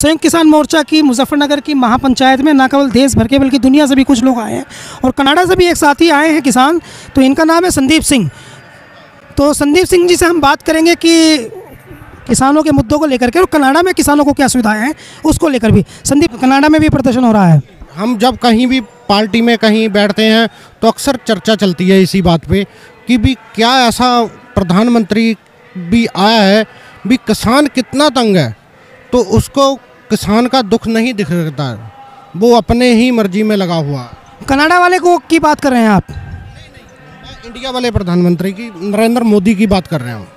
संयुक्त किसान मोर्चा की मुजफ्फरनगर की महापंचायत में न केवल देश भर के बल्कि दुनिया से भी कुछ लोग आए हैं और कनाडा से भी एक साथी आए हैं किसान। तो इनका नाम है संदीप सिंह। तो संदीप सिंह जी से हम बात करेंगे कि किसानों के मुद्दों को लेकर के और कनाडा में किसानों को क्या सुविधाएं हैं उसको लेकर भी। संदीप, कनाडा में भी प्रदर्शन हो रहा है। हम जब कहीं भी पार्टी में कहीं बैठते हैं तो अक्सर चर्चा चलती है इसी बात पे कि भी क्या ऐसा प्रधानमंत्री भी आया है भी किसान कितना तंग है तो उसको किसान का दुख नहीं दिखता है, वो अपने ही मर्जी में लगा हुआ है। कनाडा वाले को की बात कर रहे हैं आप? मैं इंडिया वाले प्रधानमंत्री की, नरेंद्र मोदी की बात कर रहे हूँ।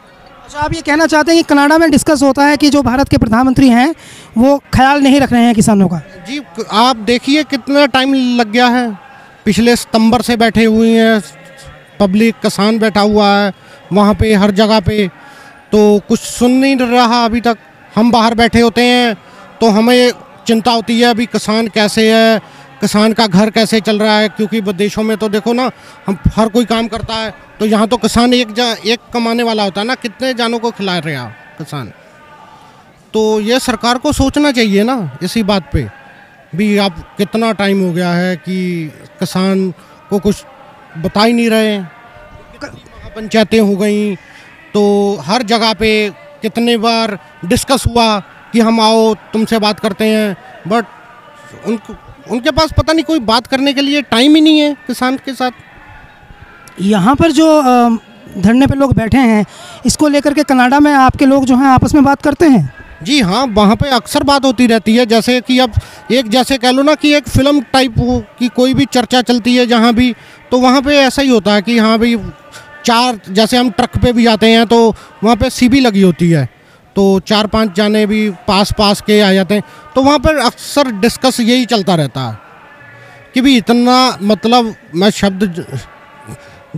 अच्छा, आप ये कहना चाहते हैं कि कनाडा में डिस्कस होता है कि जो भारत के प्रधानमंत्री हैं वो ख्याल नहीं रख रहे हैं किसानों का? जी, आप देखिए कितना टाइम लग गया है। पिछले सितंबर से बैठे हुए हैं, पब्लिक किसान बैठा हुआ है वहाँ पे हर जगह पे, तो कुछ सुन नहीं रहा अभी तक। हम बाहर बैठे होते हैं तो हमें चिंता होती है अभी किसान कैसे है, किसान का घर कैसे चल रहा है, क्योंकि विदेशों में तो देखो ना, हम हर कोई काम करता है तो यहाँ तो किसान एक कमाने वाला होता है ना, कितने जानों को खिला रहे हैं किसान। तो ये सरकार को सोचना चाहिए ना इसी बात पे भी। आप कितना टाइम हो गया है कि किसान को कुछ बता ही नहीं रहे। पंचायतें हो गई तो हर जगह पे कितने बार डिस्कस हुआ कि हम आओ तुमसे बात करते हैं, बट उनके पास पता नहीं कोई बात करने के लिए टाइम ही नहीं है किसान के साथ। यहाँ पर जो धरने पे लोग बैठे हैं इसको लेकर के कनाडा में आपके लोग जो हैं आपस में बात करते हैं? जी हाँ, वहाँ पे अक्सर बात होती रहती है। जैसे कि अब एक जैसे कह लो ना कि एक फिल्म टाइप हो कि कोई भी चर्चा चलती है जहाँ भी, तो वहाँ पे ऐसा ही होता है कि हाँ भाई चार, जैसे हम ट्रक पे भी जाते हैं तो वहाँ पे सीबी लगी होती है तो 4-5 जाने भी पास के आ जाते हैं, तो वहाँ पर अक्सर डिस्कस यही चलता रहता है कि भी इतना, मतलब मैं शब्द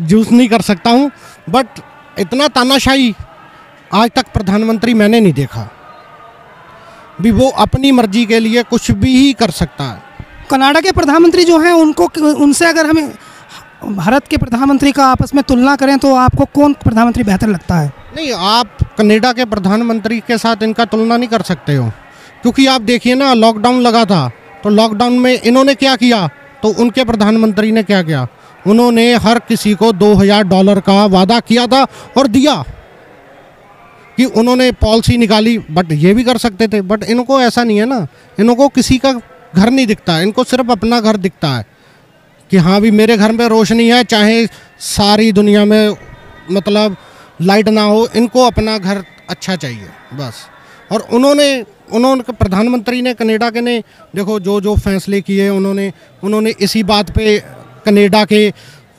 यूज़ नहीं कर सकता हूँ, बट इतना तानाशाही आज तक प्रधानमंत्री मैंने नहीं देखा भी। वो अपनी मर्जी के लिए कुछ भी ही कर सकता है। कनाडा के प्रधानमंत्री जो हैं उनसे अगर हमें भारत के प्रधानमंत्री का आपस में तुलना करें तो आपको कौन प्रधानमंत्री बेहतर लगता है? नहीं, आप कनाडा के प्रधानमंत्री के साथ इनका तुलना नहीं कर सकते हो, क्योंकि आप देखिए ना, लॉकडाउन लगा था तो लॉकडाउन में इन्होंने क्या किया, तो उनके प्रधानमंत्री ने क्या किया, उन्होंने हर किसी को $2000 का वादा किया था और दिया कि उन्होंने पॉलिसी निकाली। बट ये भी कर सकते थे, बट इनको ऐसा नहीं है ना, इनको किसी का घर नहीं दिखता, इनको सिर्फ अपना घर दिखता है कि हाँ भी मेरे घर में रोशनी है, चाहे सारी दुनिया में मतलब लाइट ना हो, इनको अपना घर अच्छा चाहिए बस। और उन्होंने प्रधानमंत्री ने, कनाडा के ने देखो जो फैसले किए उन्होंने इसी बात पे कनाडा के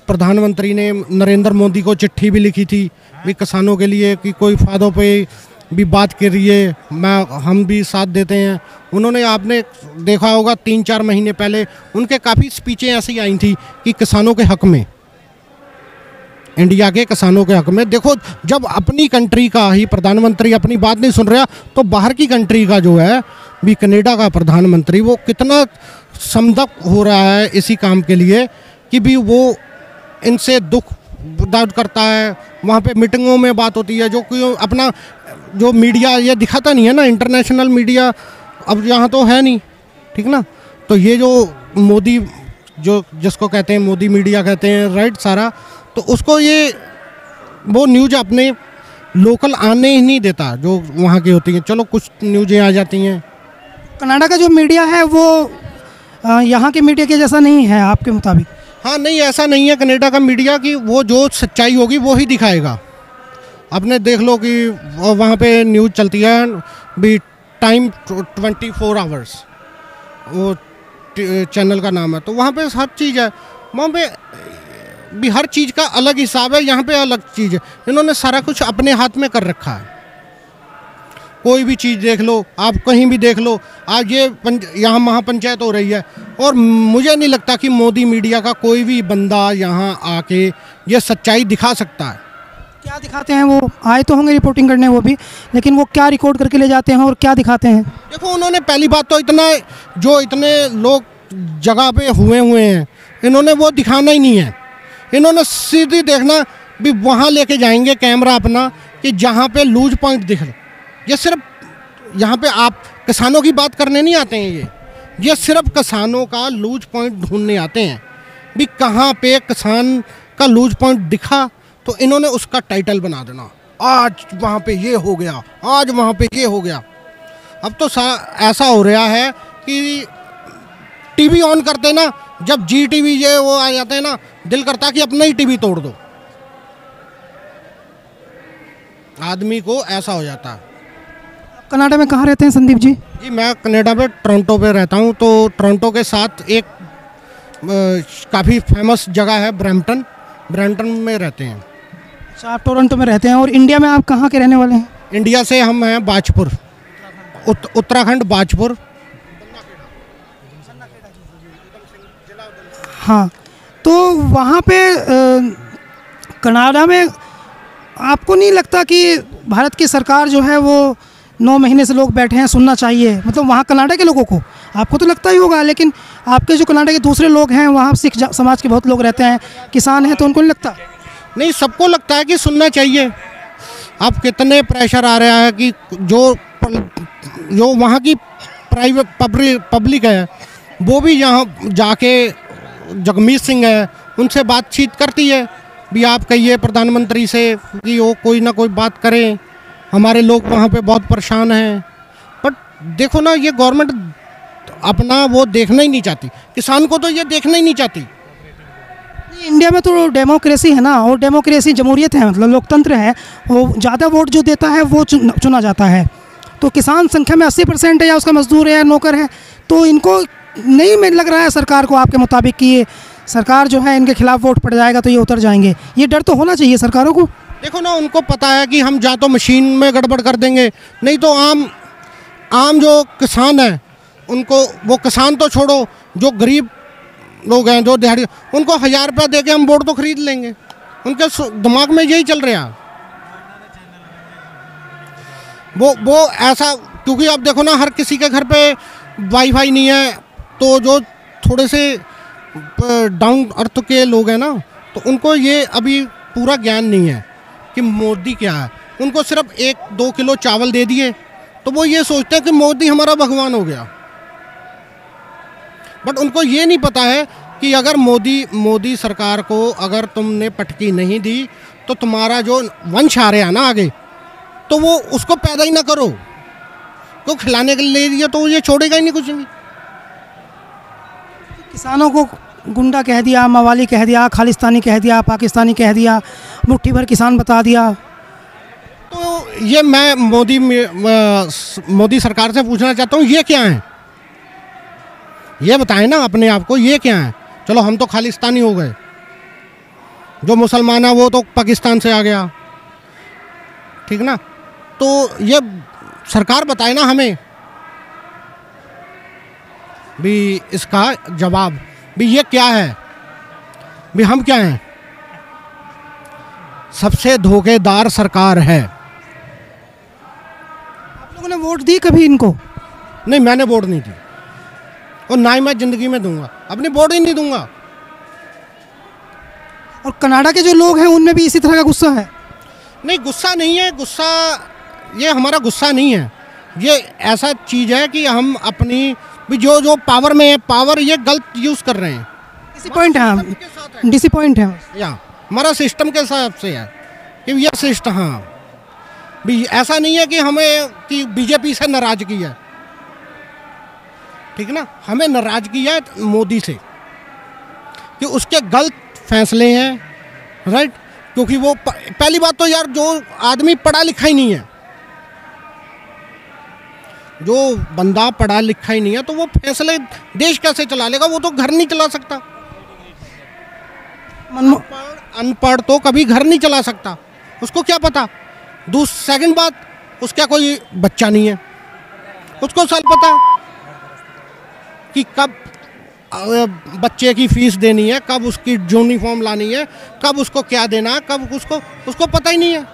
प्रधानमंत्री ने नरेंद्र मोदी को चिट्ठी भी लिखी थी भी किसानों के लिए कि कोई फ़ायदों पे भी बात करिए, हम भी साथ देते हैं। उन्होंने, आपने देखा होगा 3-4 महीने पहले उनके काफ़ी स्पीचें ऐसी आई थी कि किसानों के हक़ में, इंडिया के किसानों के हक़ में। देखो, जब अपनी कंट्री का ही प्रधानमंत्री अपनी बात नहीं सुन रहा तो बाहर की कंट्री का जो है भी कनाडा का प्रधानमंत्री वो कितना समदक हो रहा है इसी काम के लिए कि भी वो इनसे दुख दर्द करता है। वहाँ पे मीटिंगों में बात होती है, जो कि अपना जो मीडिया ये दिखाता नहीं है ना, इंटरनेशनल मीडिया अब यहाँ तो है नहीं, ठीक ना। तो ये जो मोदी, जो जिसको कहते हैं मोदी मीडिया कहते हैं, राइट, सारा, तो उसको ये वो न्यूज़ अपने लोकल आने ही नहीं देता जो वहाँ की होती हैं। चलो कुछ न्यूज़ें आ जाती हैं। कनाडा का जो मीडिया है वो यहाँ के मीडिया के जैसा नहीं है आपके मुताबिक? हाँ, नहीं, ऐसा नहीं है कनाडा का मीडिया कि वो जो सच्चाई होगी वो ही दिखाएगा। आपने देख लो कि वहाँ पे न्यूज़ चलती है भी टाइम 24 आवर्स, वो चैनल का नाम है, तो वहाँ पे हर चीज़ है। वहाँ पे भी हर चीज़ का अलग हिसाब है, यहाँ पे अलग चीज़ है। इन्होंने सारा कुछ अपने हाथ में कर रखा है। कोई भी चीज़ देख लो, आप कहीं भी देख लो, आज ये यहाँ महापंचायत हो रही है और मुझे नहीं लगता कि मोदी मीडिया का कोई भी बंदा यहाँ आके ये सच्चाई दिखा सकता है। क्या दिखाते हैं? वो आए तो होंगे रिपोर्टिंग करने वो भी, लेकिन वो क्या रिकॉर्ड करके ले जाते हैं और क्या दिखाते हैं? देखो, उन्होंने पहली बात तो इतने लोग जगह पे हुए हैं, इन्होंने वो दिखाना ही नहीं है। इन्होंने सीधी देखना भी वहाँ लेके जाएंगे कैमरा अपना कि जहाँ पे लूज पॉइंट दिख रहे, ये सिर्फ यहाँ पे आप किसानों की बात करने नहीं आते हैं ये सिर्फ किसानों का लूज पॉइंट ढूंढने आते हैं। भी कहाँ पे किसान का लूज पॉइंट दिखा तो इन्होंने उसका टाइटल बना देना, आज वहाँ पे ये हो गया, आज वहाँ पे ये हो गया। अब तो ऐसा हो रहा है कि टीवी ऑन करते ना, जब जी टीवी ये वो आ जाते हैं ना, दिल करता है कि अपना ही टीवी तोड़ दो। आदमी को ऐसा हो जाता है। कनाडा में कहाँ रहते हैं संदीप जी? जी मैं कनाडा में टोरंटो पे रहता हूँ। तो टोरंटो के साथ एक काफ़ी फेमस जगह है ब्रैम्पटन में रहते हैं। अच्छा, आप टोरंटो में रहते हैं। और इंडिया में आप कहाँ के रहने वाले हैं? इंडिया से हम हैं बाजपुर, उत्तराखंड बाजपुर। हाँ, तो वहाँ पे कनाडा में आपको नहीं लगता कि भारत की सरकार जो है वो 9 महीने से लोग बैठे हैं, सुनना चाहिए? मतलब वहाँ कनाडा के लोगों को, आपको तो लगता ही होगा, लेकिन आपके जो कनाडा के दूसरे लोग हैं, वहाँ सिख समाज के बहुत लोग रहते हैं, किसान हैं, तो उनको नहीं लगता? नहीं, सबको लगता है कि सुनना चाहिए। अब कितने प्रेशर आ रहा है कि जो वहाँ की प्राइवेट पब्लिक है वो भी यहाँ जाके, जगमीत सिंह है, उनसे बातचीत करती है भी आप कहिए प्रधानमंत्री से कि वो कोई ना कोई बात करें, हमारे लोग वहाँ पे बहुत परेशान हैं। बट देखो ना, ये गवर्नमेंट अपना वो देखना ही नहीं चाहती, किसान को तो ये देखना ही नहीं चाहती। इंडिया में तो डेमोक्रेसी है ना, और डेमोक्रेसी जमहूरियत है, मतलब लोकतंत्र है, वो ज़्यादा वोट जो देता है वो चुना जाता है। तो किसान संख्या में 80% है, या उसका मजदूर है या नौकर है, तो इनको नहीं में लग रहा है सरकार को आपके मुताबिक कि ये सरकार जो है इनके खिलाफ वोट पड़ जाएगा तो ये उतर जाएंगे? ये डर तो होना चाहिए सरकारों को। देखो ना, उनको पता है कि हम या तो मशीन में गड़बड़ कर देंगे, नहीं तो आम जो किसान है उनको, वो किसान तो छोड़ो, जो गरीब लोग हैं, जो दिहाड़ी, उनको 1000 रुपया दे के हम वोट तो खरीद लेंगे। उनके दिमाग में यही चल रहा। वो ऐसा, क्योंकि आप देखो ना, हर किसी के घर पे वाईफाई नहीं है, तो जो थोड़े से डाउन अर्थ के लोग हैं ना, तो उनको ये अभी पूरा ज्ञान नहीं है कि मोदी क्या है। उनको सिर्फ 1-2 किलो चावल दे दिए तो वो ये सोचते हैं कि मोदी हमारा भगवान हो गया। बट उनको ये नहीं पता है कि अगर मोदी सरकार को अगर तुमने पटकी नहीं दी तो तुम्हारा जो वंश आ रहा है ना आगे, तो वो उसको पैदा ही ना करो, तो खिलाने के लिए दिया तो ये छोड़ेगा ही नहीं कुछ भी। किसानों को गुंडा कह दिया, मवाली कह दिया, खालिस्तानी कह दिया, पाकिस्तानी कह दिया, मुट्ठी भर किसान बता दिया। तो ये मैं मोदी सरकार से पूछना चाहता हूँ, ये क्या है? ये बताएं ना अपने आप को, ये क्या है? चलो हम तो खालिस्तानी हो गए, जो मुसलमान है वो तो पाकिस्तान से आ गया, ठीक ना? तो ये सरकार बताए ना हमें भी इसका जवाब, भी ये क्या है, भी हम क्या हैं? सबसे धोखेदार सरकार है। आप लोगों ने वोट दी कभी इनको? नहीं, मैंने वोट नहीं दी, और ना ही मैं ज़िंदगी में दूंगा, अपनी वोट ही नहीं दूंगा। और कनाडा के जो लोग हैं उनमें भी इसी तरह का गुस्सा है? नहीं, गुस्सा नहीं है, गुस्सा ये हमारा गुस्सा नहीं है। ये ऐसा चीज़ है कि हम अपनी भी जो पावर में है, पावर ये गलत यूज़ कर रहे हैं। डिसअपॉइंट है, डिसअपॉइंट है या हमारा सिस्टम के हिसाब से है कि ये सिस्टम, हाँ भी ऐसा नहीं है कि हमें कि बीजेपी से नाराज़गी है, ठीक ना? हमें नाराज़गी है मोदी से कि उसके गलत फैसले हैं, राइट? क्योंकि वो पहली बात तो यार, जो आदमी पढ़ा लिखा ही नहीं है, जो बंदा पढ़ा लिखा ही नहीं है, तो वो फैसले देश कैसे चला लेगा? वो तो घर नहीं चला सकता। अनपढ़ तो कभी घर नहीं चला सकता, उसको क्या पता? सेकंड बात, उसका कोई बच्चा नहीं है, उसको साल पता कि कब बच्चे की फीस देनी है, कब उसकी यूनिफॉर्म लानी है, कब उसको क्या देना है, कब उसको पता ही नहीं है।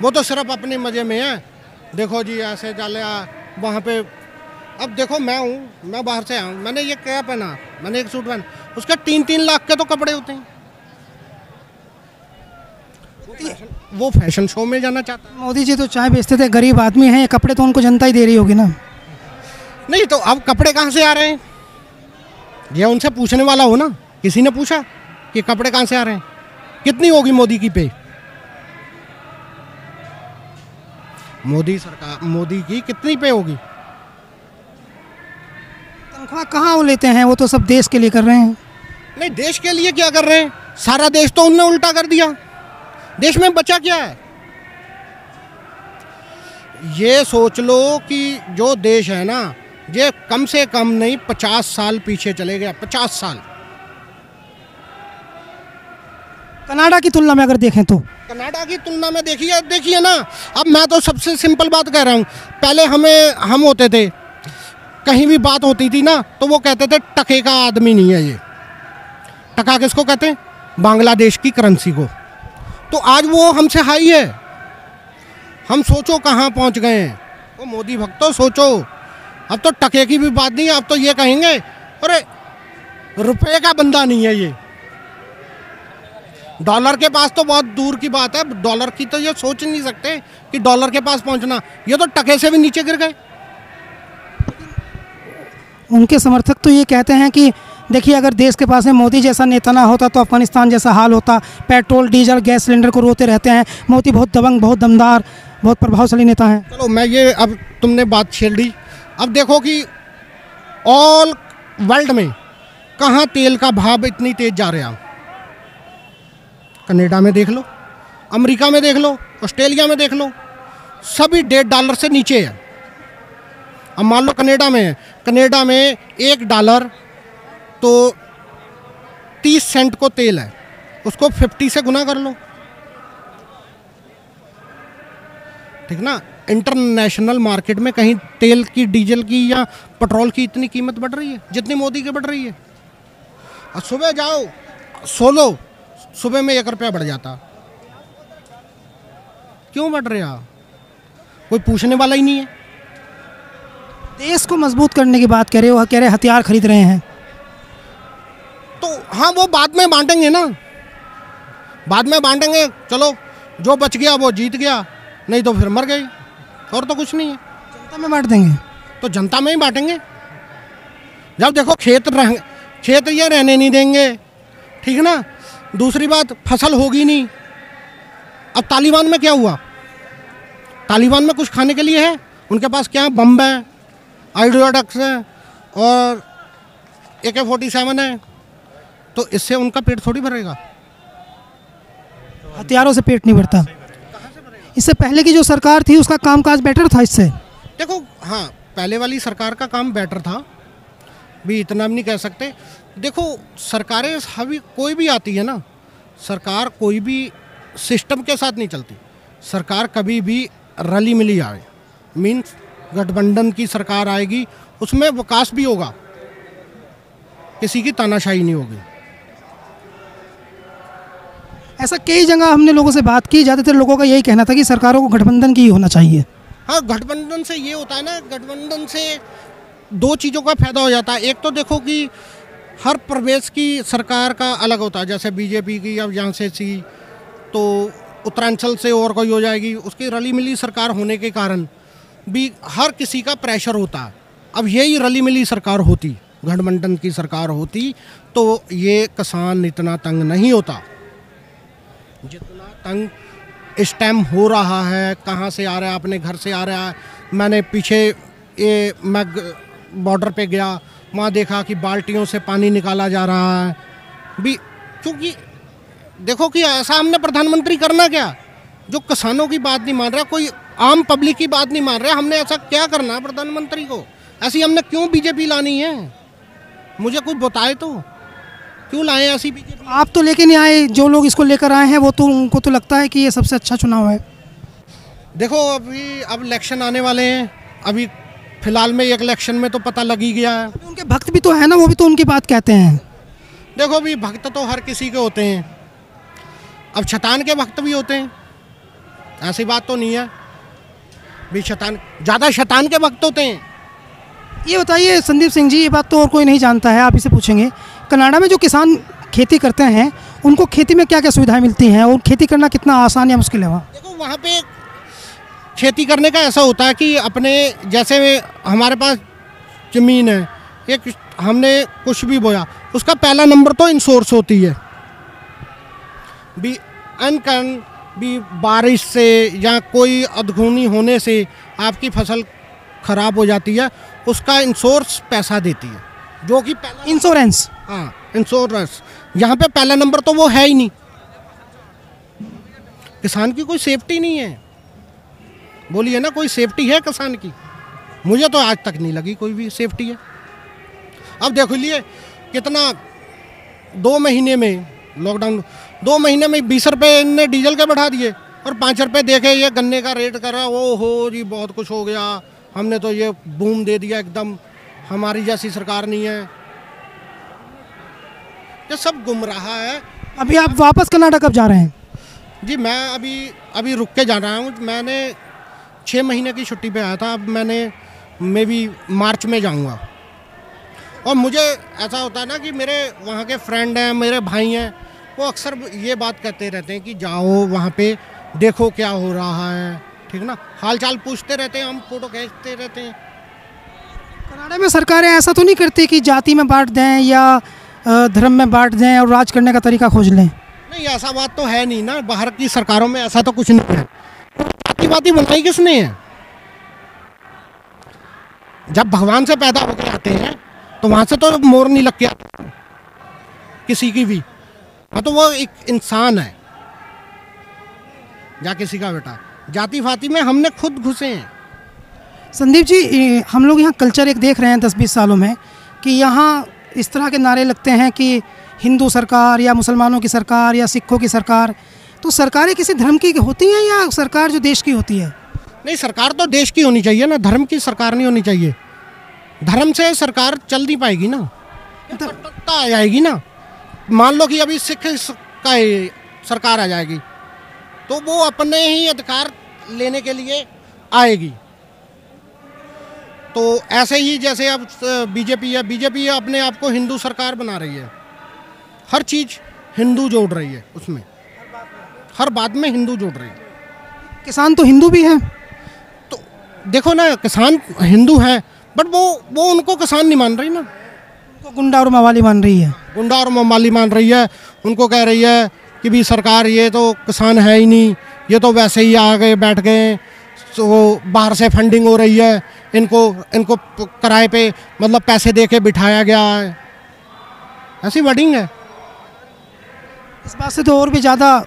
वो तो सिर्फ अपने मज़े में है। देखो जी ऐसे चले वहाँ पे। अब देखो मैं बाहर से आया हूँ, मैंने ये क्या पहना, मैंने एक सूट पहना, उसका 3-3 लाख के तो कपड़े होते हैं। वो फैशन शो में जाना चाहता है। मोदी जी तो चाय बेचते थे, गरीब आदमी हैं, कपड़े तो उनको जनता ही दे रही होगी ना। नहीं तो अब कपड़े कहाँ से आ रहे हैं, ये उनसे पूछने वाला हो ना। किसी ने पूछा कि कपड़े कहाँ से आ रहे हैं, कितनी होगी मोदी की पे, मोदी सरकार, मोदी की कितनी पे होगी? तनख्वाह कहाँ वो लेते हैं, वो तो सब देश के लिए कर रहे हैं। नहीं, देश के लिए क्या कर रहे हैं, सारा देश तो उनने उल्टा कर दिया। देश में बचा क्या है? ये सोच लो कि जो देश है ना, ये कम से कम नहीं 50 साल पीछे चले गया, 50 साल। कनाडा की तुलना में अगर देखें तो कनाडा की तुलना में देखिए ना। अब मैं तो सबसे सिंपल बात कह रहा हूँ, पहले हम होते थे, कहीं भी बात होती थी ना तो वो कहते थे टके का आदमी नहीं है ये। टका किसको कहते हैं? बांग्लादेश की करेंसी को। तो आज वो हमसे हाई है। हम सोचो कहाँ पहुँच गए हैं। वो मोदी भक्तों सोचो, अब तो टके की भी बात नहीं है, अब तो ये कहेंगे अरे रुपए का बंदा नहीं है ये। डॉलर के पास तो बहुत दूर की बात है, डॉलर की तो ये सोच नहीं सकते कि डॉलर के पास पहुंचना, ये तो टके से भी नीचे गिर गए। उनके समर्थक तो ये कहते हैं कि देखिए, अगर देश के पास में मोदी जैसा नेता ना होता तो अफगानिस्तान जैसा हाल होता। पेट्रोल डीजल गैस सिलेंडर को रोते रहते हैं। मोदी बहुत दबंग, बहुत दमदार, बहुत प्रभावशाली नेता हैं। चलो मैं ये, अब तुमने बात छेड़ दी। अब देखो कि ऑल वर्ल्ड में कहाँ तेल का भाव इतनी तेज जा रहा है। कनाडा में देख लो, अमेरिका में देख लो, ऑस्ट्रेलिया में देख लो, सभी $1.5 से नीचे है। अब मान लो कनाडा में है, कनाडा में $1 तो 30 सेंट को तेल है, उसको 50 से गुना कर लो, ठीक ना। इंटरनेशनल मार्केट में कहीं तेल की, डीजल की या पेट्रोल की इतनी कीमत बढ़ रही है जितनी मोदी की बढ़ रही है। और सुबह जाओ सो लो, सुबह में ₹1 बढ़ जाता। क्यों बढ़ रहा, कोई पूछने वाला ही नहीं है। देश को मजबूत करने की बात कह रहे हो, कह रहे हथियार खरीद रहे हैं, तो हाँ वो बाद में बांटेंगे ना, बाद में बांटेंगे। चलो जो बच गया वो जीत गया, नहीं तो फिर मर गई, और तो कुछ नहीं है। जनता में बांट देंगे तो जनता में ही बांटेंगे। जब देखो खेत ये रहने नहीं देंगे, ठीक है ना। दूसरी बात, फसल होगी नहीं। अब तालिबान में क्या हुआ, तालिबान में कुछ खाने के लिए है उनके पास? क्या बम है, आइडियोडक्स है और AK-47 है, तो इससे उनका पेट थोड़ी भरेगा। हथियारों से पेट नहीं भरता। इससे पहले की जो सरकार थी उसका कामकाज बेटर था इससे। देखो हाँ, पहले वाली सरकार का काम बेटर था, भी इतना भी नहीं कह सकते। देखो सरकारें अभी कोई भी आती है ना, सरकार कोई भी सिस्टम के साथ नहीं चलती। सरकार कभी भी रली मिली आए, मीन्स गठबंधन की सरकार आएगी, उसमें विकास भी होगा, किसी की तानाशाही नहीं होगी। ऐसा कई जगह हमने लोगों से बात की, ज़्यादातर लोगों का यही कहना था कि सरकारों को गठबंधन की ही होना चाहिए। हाँ, गठबंधन से ये होता है ना, गठबंधन से 2 चीज़ों का फायदा हो जाता है। एक तो देखो कि हर प्रदेश की सरकार का अलग होता है, जैसे बीजेपी की अब यहाँ से सी, तो उत्तरांचल से और कोई हो जाएगी, उसकी रली मिली सरकार होने के कारण भी हर किसी का प्रेशर होता है। अब यही रली मिली सरकार होती, गठबंधन की सरकार होती, तो ये किसान इतना तंग नहीं होता जितना तंग इस टाइम हो रहा है। कहाँ से आ रहा है, अपने घर से आ रहा है। मैंने पीछे मैं बॉर्डर पे गया, वहाँ देखा कि बाल्टियों से पानी निकाला जा रहा है भी, क्योंकि देखो कि ऐसा हमने प्रधानमंत्री करना क्या, जो किसानों की बात नहीं मान रहा, कोई आम पब्लिक की बात नहीं मान रहा। हमने ऐसा क्या करना है प्रधानमंत्री को, ऐसी हमने क्यों बीजेपी लानी है? मुझे कुछ बताए तो, क्यों लाए ऐसी बीजेपी? आप तो लेके नहीं आए, जो लोग इसको लेकर आए हैं वो तो, उनको तो लगता है कि ये सबसे अच्छा चुनाव है। देखो अब इलेक्शन आने वाले हैं, अभी फिलहाल में एक इलेक्शन में तो पता लग ही गया है। उनके भक्त भी तो है ना, वो भी तो उनकी बात कहते हैं। देखो भी भक्त तो हर किसी के होते हैं, अब शैतान के भक्त भी होते हैं, ऐसी बात तो नहीं है भी शैतान, ज़्यादा शैतान के भक्त होते हैं। ये बताइए संदीप सिंह जी, ये बात तो और कोई नहीं जानता है, आप इसे पूछेंगे, कनाडा में जो किसान खेती करते हैं उनको खेती में क्या क्या सुविधाएं मिलती हैं और खेती करना कितना आसान या मुश्किल है वहाँ? देखो वहाँ पे खेती करने का ऐसा होता है कि अपने जैसे हमारे पास ज़मीन है, एक हमने कुछ भी बोया, उसका पहला नंबर तो इंश्योरेंस होती है। भी अनकन भी बारिश से या कोई अधगुनी होने से आपकी फसल खराब हो जाती है, उसका इंश्योरेंस पैसा देती है, जो कि पहला इंश्योरेंस। हाँ इंश्योरेंस, यहाँ पे पहला नंबर तो वो है ही नहीं। किसान की कोई सेफ्टी नहीं है, बोलिए ना, कोई सेफ्टी है किसान की? मुझे तो आज तक नहीं लगी कोई भी सेफ्टी है। अब देखो लिए कितना 2 महीने में लॉकडाउन, 2 महीने में 20 रुपये इनने डीजल के बढ़ा दिए और 5 रुपये देखे ये गन्ने का रेट कर रहा, ओ हो जी बहुत कुछ हो गया, हमने तो ये बूम दे दिया एकदम, हमारी जैसी सरकार नहीं है। ये सब गुमराह है। अभी आप वापस कनाडा कब जा रहे हैं? जी मैं अभी रुक के जा रहा हूँ। मैंने 6 महीने की छुट्टी पे आया था, अब मैं भी मार्च में जाऊँगा। और मुझे ऐसा होता है ना कि मेरे वहाँ के फ्रेंड हैं, मेरे भाई हैं, वो अक्सर ये बात कहते रहते हैं कि जाओ वहाँ पे देखो क्या हो रहा है, ठीक ना, हाल चाल पूछते रहते हैं, हम फोटो खींचते रहते हैं। कनाडा में सरकारें ऐसा तो नहीं करती कि जाति में बांट दें या धर्म में बांट दें और राज करने का तरीका खोज लें? नहीं, ऐसा बात तो है नहीं ना, बाहर की सरकारों में ऐसा तो कुछ नहीं है। जाति बनाई किसने है? जब भगवान से पैदा होकर आते हैं तो वहाँ से तो मोर नहीं लग के आता किसी की भी। हाँ तो वो एक इंसान है या किसी का बेटा, जाति फाती में हमने खुद घुसे हैं। संदीप जी, हम लोग यहाँ कल्चर एक देख रहे हैं 10-20 सालों में कि यहाँ इस तरह के नारे लगते हैं कि हिंदू सरकार या मुसलमानों की सरकार या सिखों की सरकार। तो सरकारें किसी धर्म की होती हैं या सरकार जो देश की होती है? नहीं, सरकार तो देश की होनी चाहिए ना, धर्म की सरकार नहीं होनी चाहिए। धर्म से सरकार चल नहीं पाएगी ना, कट्टरता आ जाएगी ना। मान लो कि अभी सिख का सरकार आ जाएगी तो वो अपने ही अधिकार लेने के लिए आएगी। तो ऐसे ही जैसे अब बीजेपी अपने आप को हिंदू सरकार बना रही है, हर चीज़ हिंदू जोड़ रही है, उसमें हर बात में हिंदू जोड़ रही है। किसान तो हिंदू भी हैं। तो देखो ना, किसान हिंदू हैं बट वो उनको किसान नहीं मान रही ना, उनको गुंडा और मवाली मान रही है। गुंडा और मवाली मान रही है। उनको कह रही है कि भी सरकार ये तो किसान है ही नहीं, ये तो वैसे ही आ गए बैठ गए, तो बाहर से फंडिंग हो रही है, इनको किराए पे मतलब पैसे दे के बिठाया गया है, ऐसी वर्डिंग है। इस बात से तो और भी ज़्यादा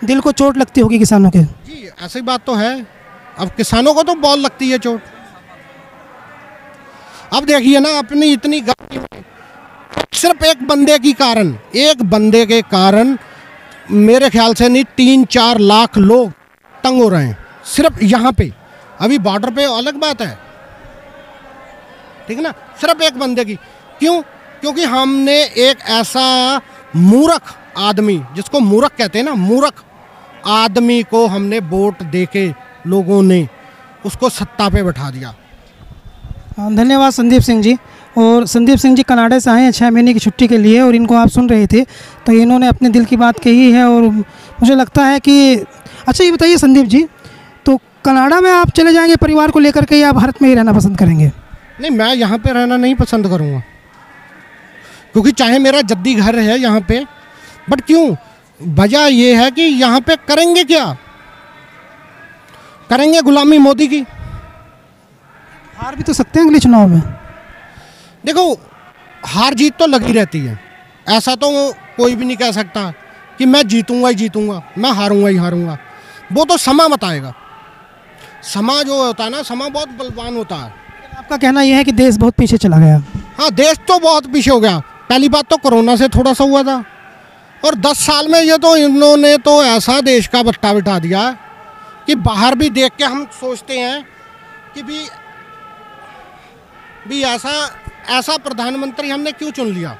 दिल को चोट लगती होगी किसानों के। जी ऐसी बात तो है। अब किसानों को तो बहुत लगती है चोट। अब देखिए ना, अपनी इतनी गर्मी में सिर्फ एक बंदे के कारण मेरे ख्याल से नहीं 3-4 लाख लोग तंग हो रहे हैं सिर्फ यहाँ पे। अभी बॉर्डर पे अलग बात है, ठीक है ना, सिर्फ एक बंदे की। क्यों? क्योंकि हमने एक ऐसा मूर्ख आदमी, जिसको मूर्ख कहते हैं ना, मूर्ख आदमी को हमने वोट देके लोगों ने उसको सत्ता पे बैठा दिया। धन्यवाद संदीप सिंह जी। और संदीप सिंह जी कनाडा से आए हैं 6 महीने की छुट्टी के लिए और इनको आप सुन रहे थे तो इन्होंने अपने दिल की बात कही है। और मुझे लगता है कि अच्छा, ये बताइए संदीप जी, तो कनाडा में आप चले जाएंगे परिवार को लेकर के या भारत में ही रहना पसंद करेंगे? नहीं, मैं यहाँ पे रहना नहीं पसंद करूँगा, क्योंकि चाहे मेरा जद्दी घर है यहाँ पे, बट क्यों, वजह ये है कि यहाँ पे करेंगे क्या? करेंगे गुलामी मोदी की। हार भी तो सकते हैं अगले चुनाव में। देखो, हार जीत तो लगी रहती है, ऐसा तो कोई भी नहीं कह सकता कि मैं जीतूंगा ही जीतूंगा, मैं हारूंगा ही हारूंगा। वो तो समा बताएगा। समा जो होता है ना, समा बहुत बलवान होता है। आपका कहना यह है कि देश बहुत पीछे चला गया? हाँ, देश तो बहुत पीछे हो गया। पहली बात तो कोरोना से थोड़ा सा हुआ था, और 10 साल में ये तो इन्होंने तो ऐसा देश का बट्टा बिठा दिया कि बाहर भी देख के हम सोचते हैं कि भी ऐसा प्रधानमंत्री हमने क्यों चुन लिया।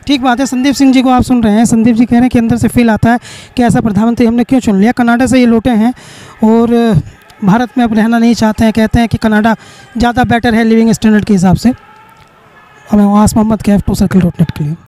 ठीक बात है। संदीप सिंह जी को आप सुन रहे हैं। संदीप जी कह रहे हैं कि अंदर से फील आता है कि ऐसा प्रधानमंत्री हमने क्यों चुन लिया। कनाडा से ये लौटे हैं और भारत में अब रहना नहीं चाहते हैं। कहते हैं कि कनाडा ज़्यादा बेटर है लिविंग स्टैंडर्ड के हिसाब से। और मैं आस मोहम्मद कैफ 2 सर्कल.net के लिए।